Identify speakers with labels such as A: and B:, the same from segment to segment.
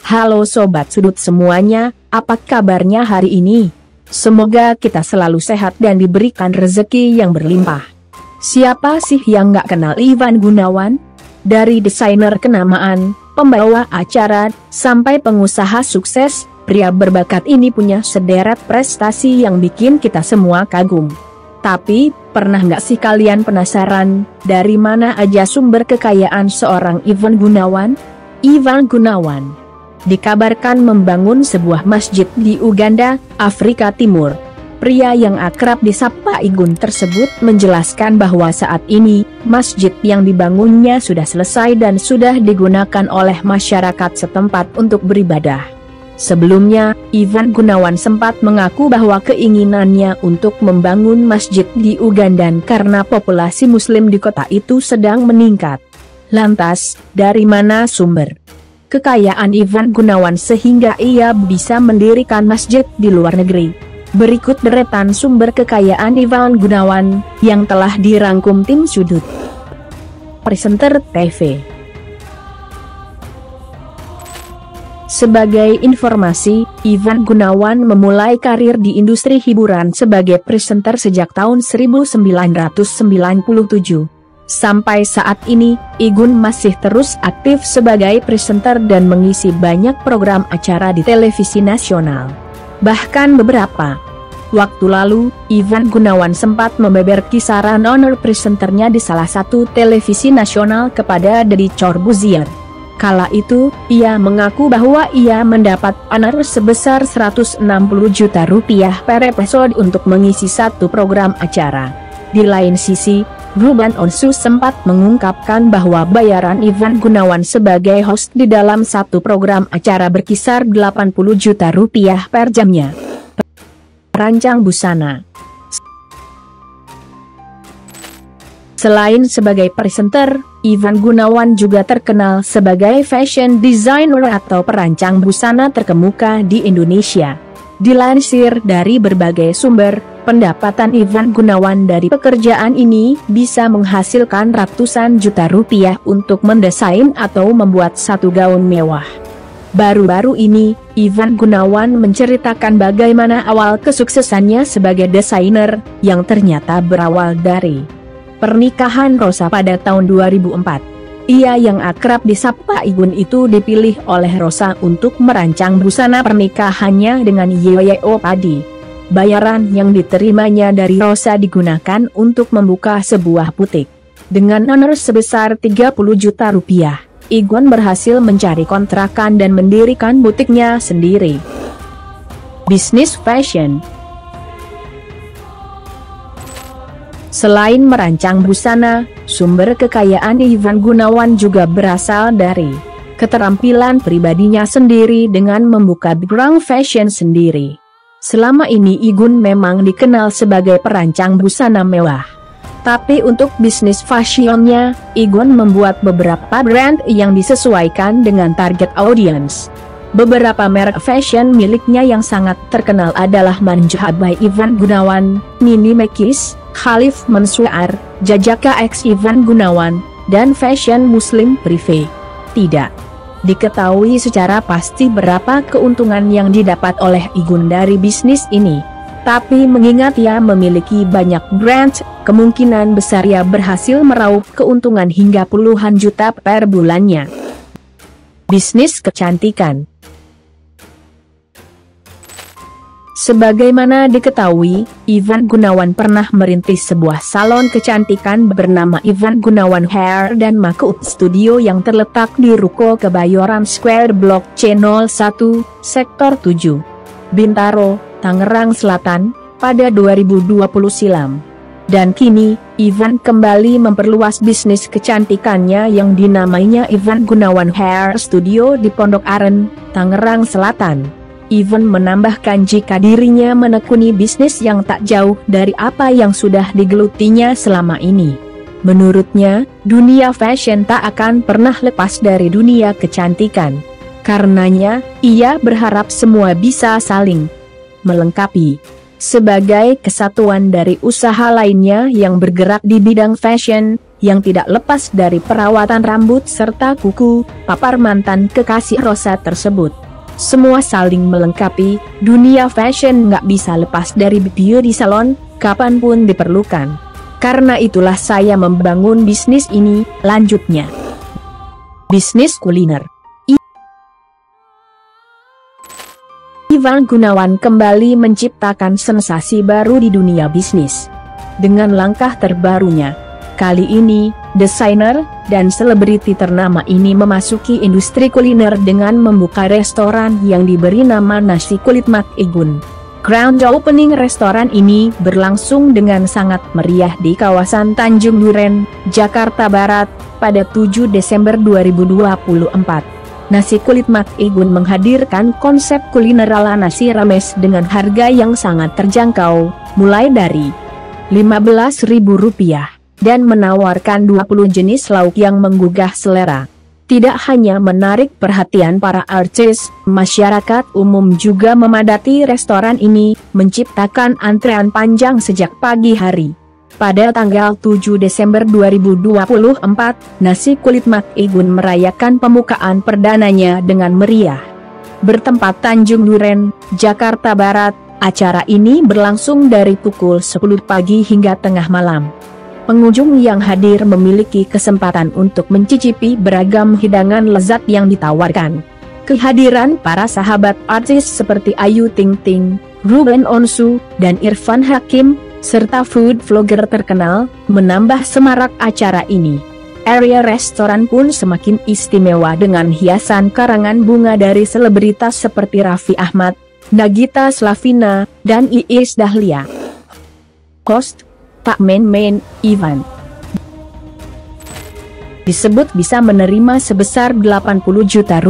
A: Halo Sobat Sudut semuanya, apa kabarnya hari ini? Semoga kita selalu sehat dan diberikan rezeki yang berlimpah. Siapa sih yang gak kenal Ivan Gunawan? Dari desainer kenamaan, pembawa acara, sampai pengusaha sukses, pria berbakat ini punya sederet prestasi yang bikin kita semua kagum. Tapi, pernah nggak sih kalian penasaran, dari mana aja sumber kekayaan seorang Ivan Gunawan? Ivan Gunawan dikabarkan membangun sebuah masjid di Uganda, Afrika Timur. Pria yang akrab disapa Igun tersebut menjelaskan bahwa saat ini, masjid yang dibangunnya sudah selesai dan sudah digunakan oleh masyarakat setempat untuk beribadah. Sebelumnya, Ivan Gunawan sempat mengaku bahwa keinginannya untuk membangun masjid di Uganda karena populasi muslim di kota itu sedang meningkat. Lantas, dari mana sumber kekayaan Ivan Gunawan sehingga ia bisa mendirikan masjid di luar negeri? Berikut deretan sumber kekayaan Ivan Gunawan yang telah dirangkum tim Sudut Presenter TV. Sebagai informasi, Ivan Gunawan memulai karir di industri hiburan sebagai presenter sejak tahun 1997. Sampai saat ini, Igun masih terus aktif sebagai presenter dan mengisi banyak program acara di televisi nasional. Bahkan beberapa waktu lalu, Ivan Gunawan sempat membeber kisaran honor presenternya di salah satu televisi nasional kepada Deddy Corbuzier. Kala itu, ia mengaku bahwa ia mendapat honor sebesar 160 juta rupiah per episode untuk mengisi satu program acara. Di lain sisi, Ruben Onsu sempat mengungkapkan bahwa bayaran Ivan Gunawan sebagai host di dalam satu program acara berkisar 80 juta rupiah per jamnya. Perancang busana. Selain sebagai presenter, Ivan Gunawan juga terkenal sebagai fashion designer atau perancang busana terkemuka di Indonesia. Dilansir dari berbagai sumber, pendapatan Ivan Gunawan dari pekerjaan ini bisa menghasilkan ratusan juta rupiah untuk mendesain atau membuat satu gaun mewah. Baru-baru ini, Ivan Gunawan menceritakan bagaimana awal kesuksesannya sebagai desainer, yang ternyata berawal dari pernikahan Rosa pada tahun 2004. Ia yang akrab disapa Igun itu dipilih oleh Rosa untuk merancang busana pernikahannya dengan Yeo Padi. Bayaran yang diterimanya dari Rosa digunakan untuk membuka sebuah butik. Dengan honor sebesar 30 juta rupiah, Igun berhasil mencari kontrakan dan mendirikan butiknya sendiri. Bisnis fashion. Selain merancang busana, sumber kekayaan Ivan Gunawan juga berasal dari keterampilan pribadinya sendiri dengan membuka background fashion sendiri. Selama ini Igun memang dikenal sebagai perancang busana mewah. Tapi untuk bisnis fashionnya, Igun membuat beberapa brand yang disesuaikan dengan target audience. Beberapa merek fashion miliknya yang sangat terkenal adalah Manjah by Ivan Gunawan, Nini Mekis, Khalif Mansuar, Jajaka X Ivan Gunawan, dan Fashion Muslim Privé. Tidak diketahui secara pasti berapa keuntungan yang didapat oleh Igun dari bisnis ini. Tapi mengingat ia memiliki banyak brand, kemungkinan besar ia berhasil meraup keuntungan hingga puluhan juta per bulannya. Bisnis kecantikan. Sebagaimana diketahui, Ivan Gunawan pernah merintis sebuah salon kecantikan bernama Ivan Gunawan Hair dan Makeup Studio yang terletak di Ruko Kebayoran Square Blok C01, Sektor 7, Bintaro, Tangerang Selatan, pada 2020 silam. Dan kini, Ivan kembali memperluas bisnis kecantikannya yang dinamainya Ivan Gunawan Hair Studio di Pondok Aren, Tangerang Selatan. Ivan menambahkan jika dirinya menekuni bisnis yang tak jauh dari apa yang sudah digelutinya selama ini. Menurutnya, dunia fashion tak akan pernah lepas dari dunia kecantikan. Karenanya, ia berharap semua bisa saling melengkapi. Sebagai kesatuan dari usaha lainnya yang bergerak di bidang fashion, yang tidak lepas dari perawatan rambut serta kuku, papar mantan kekasih Rosa tersebut. Semua saling melengkapi, dunia fashion nggak bisa lepas dari beauty salon, kapanpun diperlukan. Karena itulah saya membangun bisnis ini, lanjutnya. Bisnis kuliner. Ivan Gunawan kembali menciptakan sensasi baru di dunia bisnis. Dengan langkah terbarunya, kali ini, desainer dan selebriti ternama ini memasuki industri kuliner dengan membuka restoran yang diberi nama Nasi Kulit Mak Igun. Grand opening restoran ini berlangsung dengan sangat meriah di kawasan Tanjung Duren, Jakarta Barat, pada 7 Desember 2024. Nasi Kulit Mak Igun menghadirkan konsep kuliner ala nasi rames dengan harga yang sangat terjangkau, mulai dari Rp15.000, dan menawarkan 20 jenis lauk yang menggugah selera. Tidak hanya menarik perhatian para artis, masyarakat umum juga memadati restoran ini, menciptakan antrean panjang sejak pagi hari. Pada tanggal 7 Desember 2024, Nasi Kulit Mak Igun merayakan pembukaan perdananya dengan meriah. Bertempat Tanjung Duren, Jakarta Barat, acara ini berlangsung dari pukul 10 pagi hingga tengah malam. Pengunjung yang hadir memiliki kesempatan untuk mencicipi beragam hidangan lezat yang ditawarkan. Kehadiran para sahabat artis seperti Ayu Ting Ting, Ruben Onsu, dan Irfan Hakim, serta food vlogger terkenal, menambah semarak acara ini. Area restoran pun semakin istimewa dengan hiasan karangan bunga dari selebritas seperti Raffi Ahmad, Nagita Slavina, dan Iis Dahlia. Host, Pak Men Ivan disebut bisa menerima sebesar Rp80 juta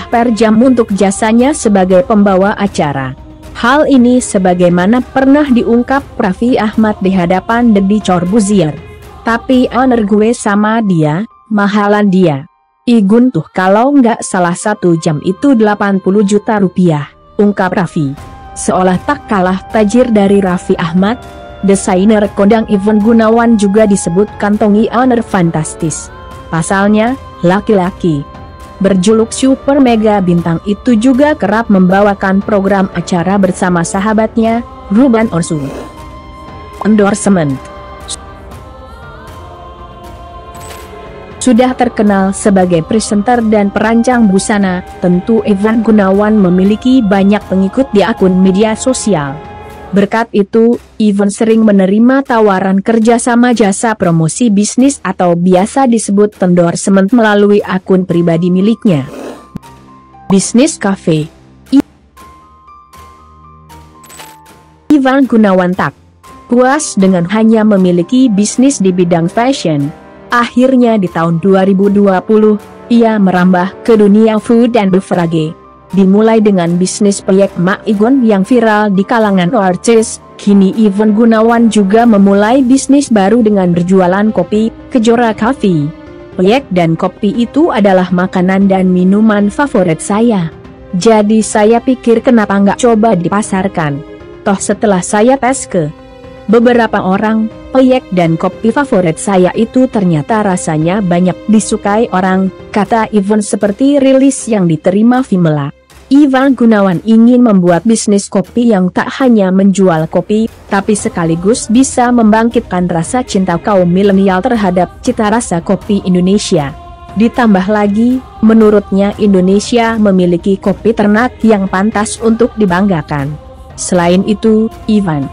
A: per jam untuk jasanya sebagai pembawa acara. Hal ini sebagaimana pernah diungkap Raffi Ahmad di hadapan Deddy Corbuzier. Tapi owner gue sama dia, mahalan dia. Igun tuh kalau nggak salah 1 jam itu Rp80 juta, ungkap Raffi. Seolah tak kalah tajir dari Raffi Ahmad, desainer kondang Ivan Gunawan juga disebut kantongi owner fantastis. Pasalnya, laki-laki berjuluk Super Mega Bintang itu juga kerap membawakan program acara bersama sahabatnya, Ruben Onsu. Endorsement. Sudah terkenal sebagai presenter dan perancang busana, tentu Ivan Gunawan memiliki banyak pengikut di akun media sosial. Berkat itu, Ivan sering menerima tawaran kerjasama jasa promosi bisnis atau biasa disebut endorsement melalui akun pribadi miliknya. Bisnis Cafe. Ivan Gunawan tak puas dengan hanya memiliki bisnis di bidang fashion. Akhirnya di tahun 2020, ia merambah ke dunia food and beverage. Dimulai dengan bisnis proyek Mak Igun yang viral di kalangan artis, kini Ivan Gunawan juga memulai bisnis baru dengan berjualan kopi, Kejora Coffee. Proyek dan kopi itu adalah makanan dan minuman favorit saya. Jadi saya pikir kenapa nggak coba dipasarkan. Toh setelah saya tes ke beberapa orang, proyek dan kopi favorit saya itu ternyata rasanya banyak disukai orang, kata Ivan seperti rilis yang diterima Vimela. Ivan Gunawan ingin membuat bisnis kopi yang tak hanya menjual kopi, tapi sekaligus bisa membangkitkan rasa cinta kaum milenial terhadap cita rasa kopi Indonesia. Ditambah lagi, menurutnya Indonesia memiliki kopi ternak yang pantas untuk dibanggakan. Selain itu, Ivan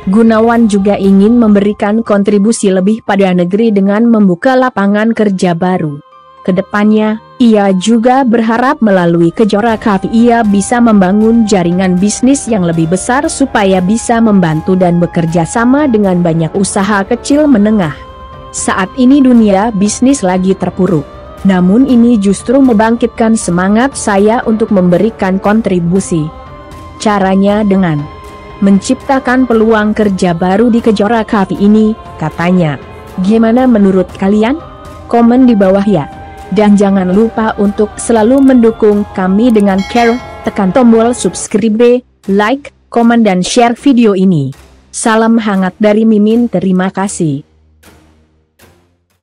A: Gunawan juga ingin memberikan kontribusi lebih pada negeri dengan membuka lapangan kerja baru. Kedepannya, ia juga berharap melalui Kejora Coffee ia bisa membangun jaringan bisnis yang lebih besar supaya bisa membantu dan bekerja sama dengan banyak usaha kecil menengah. Saat ini dunia bisnis lagi terpuruk. Namun ini justru membangkitkan semangat saya untuk memberikan kontribusi. Caranya dengan menciptakan peluang kerja baru di Kejora Coffee ini, katanya. Gimana menurut kalian? Komen di bawah ya. Dan jangan lupa untuk selalu mendukung kami dengan care, tekan tombol subscribe, like, komen dan share video ini. Salam hangat dari Mimin, terima kasih.